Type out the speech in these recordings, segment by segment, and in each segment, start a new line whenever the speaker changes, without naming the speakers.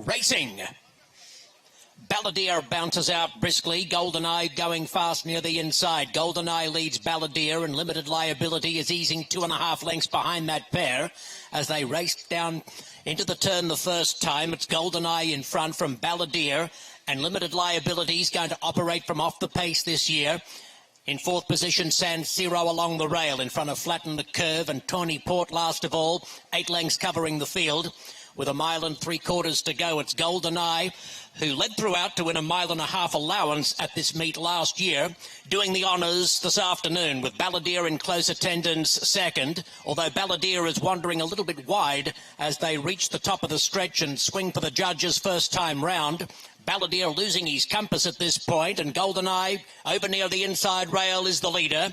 Racing. Balladeer bounces out briskly. GoldenEye going fast near the inside. GoldenEye leads Balladeer, and Limited Liability is easing 2.5 lengths behind that pair as they race down into the turn the first time. It's GoldenEye in front from Balladeer, and Limited Liability is going to operate from off the pace this year. In fourth position, San Siro along the rail in front of Flatten the Curve, and Tawny Port last of all, 8 lengths covering the field. With 1 3/4 miles to go, it's GoldenEye, who led throughout to win 1.5 miles allowance at this meet last year, doing the honours this afternoon with Balladeer in close attendance second, although Balladeer is wandering a little bit wide as they reach the top of the stretch and swing for the judges first time round. Balladeer losing his compass at this point, and GoldenEye over near the inside rail is the leader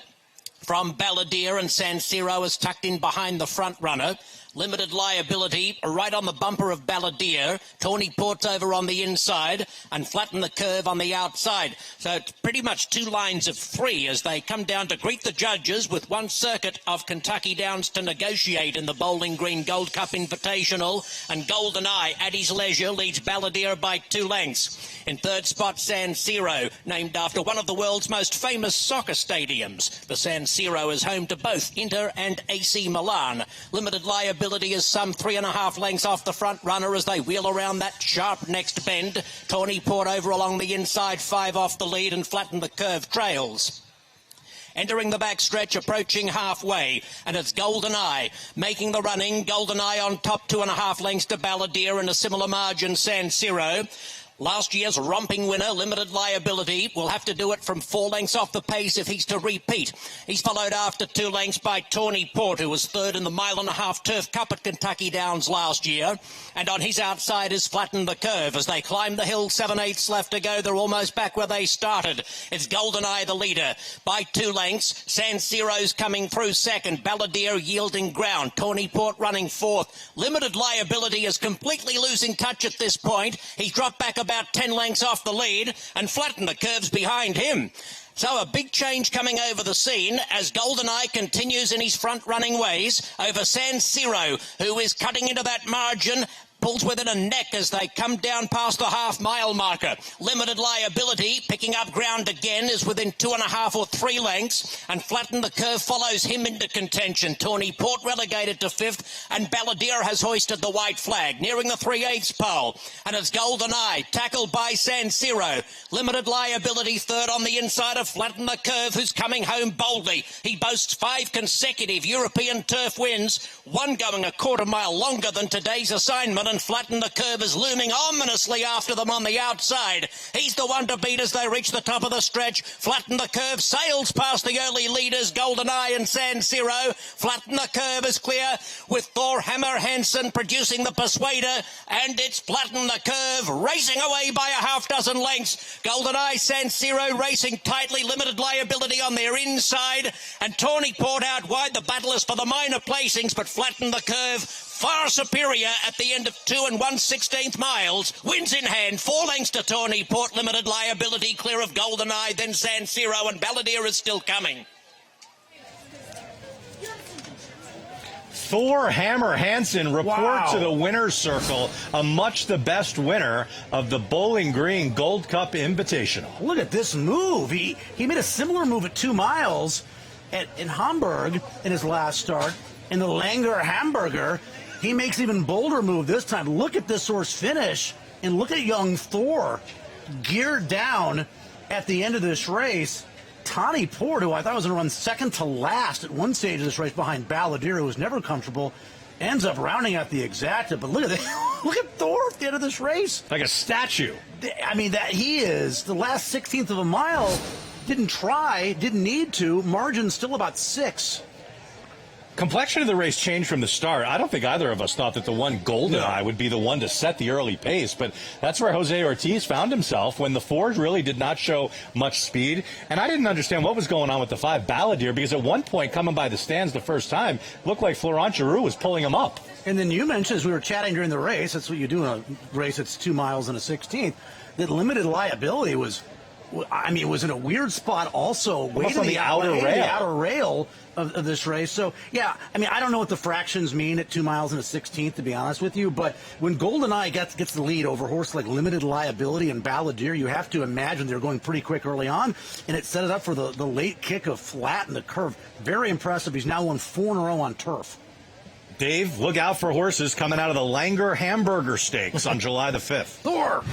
from Balladeer, and San Siro is tucked in behind the front runner. Limited Liability right on the bumper of Balladeer. Tawny Port's over on the inside, and Flatten the Curve on the outside. So it's pretty much 2 lines of 3 as they come down to greet the judges with 1 circuit of Kentucky Downs to negotiate in the Bowling Green Gold Cup Invitational. And GoldenEye at his leisure leads Balladeer by 2 lengths. In third spot, San Siro, named after one of the world's most famous soccer stadiums. The San Siro is home to both Inter and AC Milan. Limited Liability is some 3.5 lengths off the front runner as they wheel around that sharp next bend. Tawny Port over along the inside, 5 off the lead, and Flatten the Curve trails. Entering the backstretch, approaching halfway, and it's GoldenEye making the running. GoldenEye on top, 2.5 lengths to Balladeer, and a similar margin San Siro. Last year's romping winner, Limited Liability, will have to do it from 4 lengths off the pace if he's to repeat. He's followed after 2 lengths by Tawny Port, who was third in the 1.5 mile Turf Cup at Kentucky Downs last year. And on his outside is Flatten the Curve. As they climb the hill, 7/8 left to go. They're almost back where they started. It's GoldenEye the leader by 2 lengths. San Siro's coming through second. Balladeer yielding ground. Tawny Port running fourth. Limited Liability is completely losing touch at this point. He's dropped back about 10 lengths off the lead, and Flatten the Curve's behind him. So a big change coming over the scene as GoldenEye continues in his front-running ways over San Siro, who is cutting into that margin. Pulls within a neck as they come down past the half-mile marker. Limited Liability, picking up ground again, is within 2.5 or 3 lengths, and Flatten the Curve follows him into contention. Tawny Port relegated to 5th, and Balladeer has hoisted the white flag, nearing the 3/8 pole. And it's GoldenEye, tackled by San Siro. Limited Liability third on the inside of Flatten the Curve, who's coming home boldly. He boasts 5 consecutive European turf wins, 1 going a 1/4 mile longer than today's assignment, and Flatten the Curve is looming ominously after them on the outside. He's the one to beat as they reach the top of the stretch. Flatten the Curve sails past the early leaders, GoldenEye and San Siro. Flatten the Curve is clear with Thore Hammer Hansen producing the persuader, and it's Flatten the Curve racing away by 6 lengths. GoldenEye, San Siro racing tightly. Limited Liability on their inside, and Tawny Port out wide. The battle is for the minor placings, but Flatten the Curve far superior at the end of 2 1/16 miles. Wins in hand, 4 lengths to Tawny Port. Limited Liability clear of GoldenEye, then San Siro, and Balladeer is still coming.
Thore Hammer Hansen report to the winner's circle, a much the best winner of the Bowling Green Gold Cup Invitational.
Look at this move. He made a similar move at 2 miles in Hamburg in his last start. In the Langer Hamburger, he makes even bolder move this time. Look at this horse finish, and look at young Thor geared down at the end of this race. Tawny Port, who I thought was going to run second to last at one stage of this race behind Balladeer, who was never comfortable, ends up rounding out the exacta. But look at that. Look at Thor at the end of this race.
Like a statue.
I mean, that he is. The last 16th of a mile, didn't try, didn't need to. Margin still about 6.
Complexion of the race changed from the start. I don't think either of us thought that the one GoldenEye would be the one to set the early pace, but that's where Jose Ortiz found himself when the 4s really did not show much speed. And I didn't understand what was going on with the 5 Balladeer, because at one point, coming by the stands the first time, looked like Florent Giroux was pulling him up.
And then you mentioned, as we were chatting during the race, that's what you do in a race that's 2 miles and a 16th, that Limited Liability was I mean, it was in a weird spot also, way to
on the outer
way to
rail.
the outer rail of this race. So, yeah, I mean, I don't know what the fractions mean at 2 miles and a 16th, to be honest with you, but when GoldenEye gets the lead over a horse like Limited Liability and Balladeer, you have to imagine they're going pretty quick early on, and it set it up for the late kick of Flatten the Curve. Very impressive. He's now won 4 in a row on turf.
Dave, look out for horses coming out of the Langer Hamburger Stakes on July the 5th.
Thor!